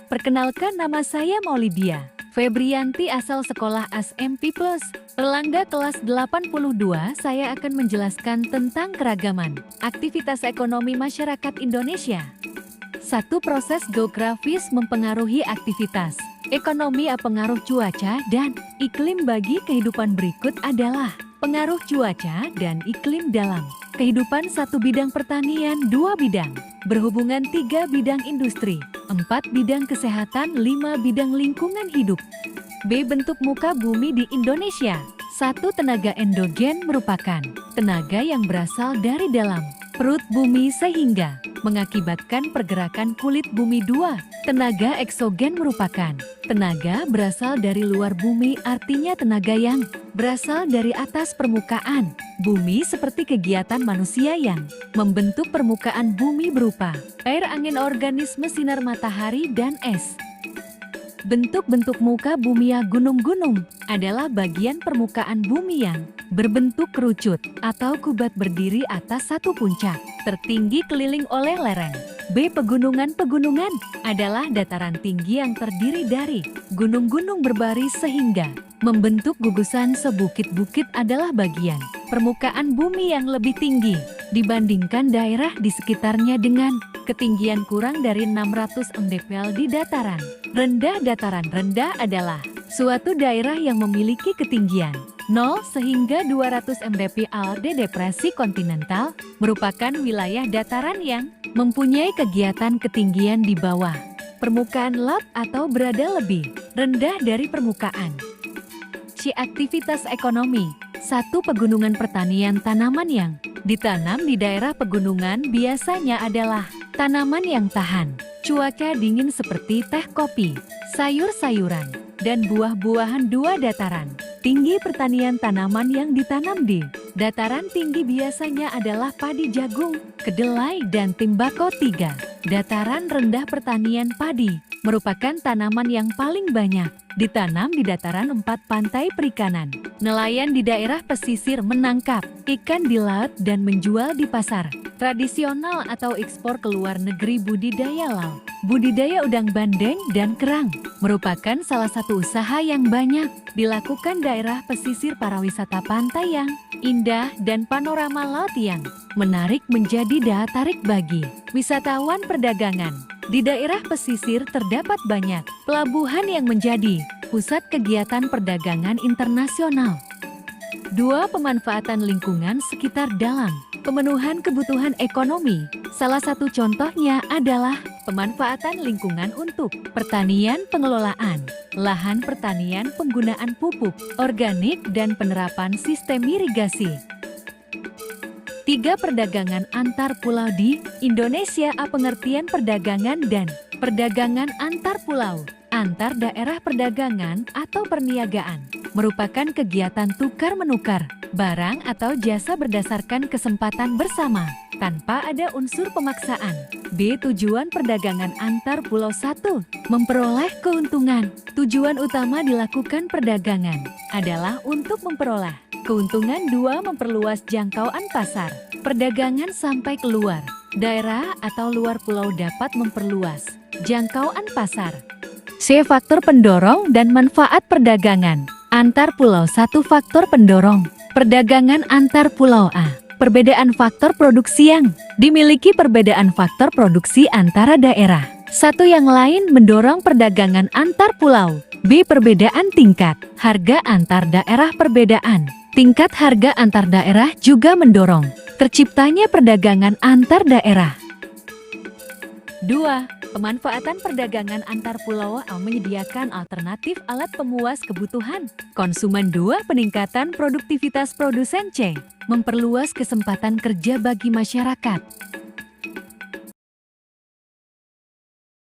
Perkenalkan, nama saya Maulidia Febrianti, asal sekolah SMP Plus Erlangga kelas 82. Saya akan menjelaskan tentang keragaman aktivitas ekonomi masyarakat Indonesia. 1. Proses geografis mempengaruhi aktivitas ekonomi. Pengaruh cuaca dan iklim bagi kehidupan berikut adalah pengaruh cuaca dan iklim dalam kehidupan. 1. Bidang pertanian. 2. Bidang berhubungan. 3. Bidang industri. 4. Bidang kesehatan. 5. Bidang lingkungan hidup. B. Bentuk muka bumi di Indonesia. 1. Tenaga endogen merupakan tenaga yang berasal dari dalam perut bumi sehingga mengakibatkan pergerakan kulit bumi. 2. Tenaga eksogen merupakan tenaga berasal dari luar bumi, artinya tenaga yang berasal dari atas permukaan bumi seperti kegiatan manusia yang membentuk permukaan bumi berupa air, angin, organisme, sinar matahari, dan es. Bentuk-bentuk muka bumi. Gunung-gunung adalah bagian permukaan bumi yang berbentuk kerucut atau kubat berdiri atas satu puncak tertinggi keliling oleh lereng. B. Pegunungan. Pegunungan adalah dataran tinggi yang terdiri dari gunung-gunung berbaris sehingga membentuk gugusan. Sebukit-bukit adalah bagian permukaan bumi yang lebih tinggi dibandingkan daerah di sekitarnya dengan ketinggian kurang dari 600 mdpl di dataran rendah. Dataran rendah adalah suatu daerah yang memiliki ketinggian 0 hingga 200 mdpl. Depresi kontinental merupakan wilayah dataran yang mempunyai kegiatan ketinggian di bawah permukaan laut atau berada lebih rendah dari permukaan. C. Aktivitas ekonomi. 1. Pegunungan. Pertanian. Tanaman yang ditanam di daerah pegunungan biasanya adalah tanaman yang tahan cuaca dingin seperti teh, kopi, sayur-sayuran, dan buah-buahan. 2. Dataran tinggi. Pertanian. Tanaman yang ditanam di dataran tinggi biasanya adalah padi, jagung, kedelai, dan tembakau. 3. Dataran rendah. Pertanian. Padi merupakan tanaman yang paling banyak ditanam di dataran 4. Pantai. Perikanan. Nelayan di daerah pesisir menangkap ikan di laut dan menjual di pasar tradisional atau ekspor ke luar negeri. Budidaya laut. Budidaya udang, bandeng, dan kerang merupakan salah satu usaha yang banyak dilakukan daerah pesisir. Para wisata pantai yang indah dan panorama laut yang menarik menjadi daya tarik bagi wisatawan. Perdagangan. Di daerah pesisir terdapat banyak pelabuhan yang menjadi pusat kegiatan perdagangan internasional. 2. Pemanfaatan lingkungan sekitar dalam pemenuhan kebutuhan ekonomi. Salah satu contohnya adalah pemanfaatan lingkungan untuk pertanian, pengelolaan lahan pertanian, penggunaan pupuk organik, dan penerapan sistem irigasi. 3. Perdagangan antar pulau di Indonesia. Pengertian perdagangan dan perdagangan antar pulau, antar daerah. Perdagangan atau perniagaan merupakan kegiatan tukar-menukar barang atau jasa berdasarkan kesempatan bersama tanpa ada unsur pemaksaan. B. Tujuan perdagangan antar pulau. 1. Memperoleh keuntungan. Tujuan utama dilakukan perdagangan adalah untuk memperoleh keuntungan. 2. Memperluas jangkauan pasar. Perdagangan sampai keluar daerah atau luar pulau dapat memperluas jangkauan pasar. C. Faktor pendorong dan manfaat perdagangan antar pulau. 1. Faktor pendorong perdagangan antar pulau. A. Perbedaan faktor produksi yang dimiliki. Perbedaan faktor produksi antara daerah satu yang lain mendorong perdagangan antar pulau. B. Perbedaan tingkat harga antar daerah. Perbedaan tingkat harga antar daerah juga mendorong terciptanya perdagangan antar daerah. 2. Pemanfaatan perdagangan antar pulau. Menyediakan alternatif alat pemuas kebutuhan konsumen. 2. Peningkatan produktivitas produsen. C. Memperluas kesempatan kerja bagi masyarakat.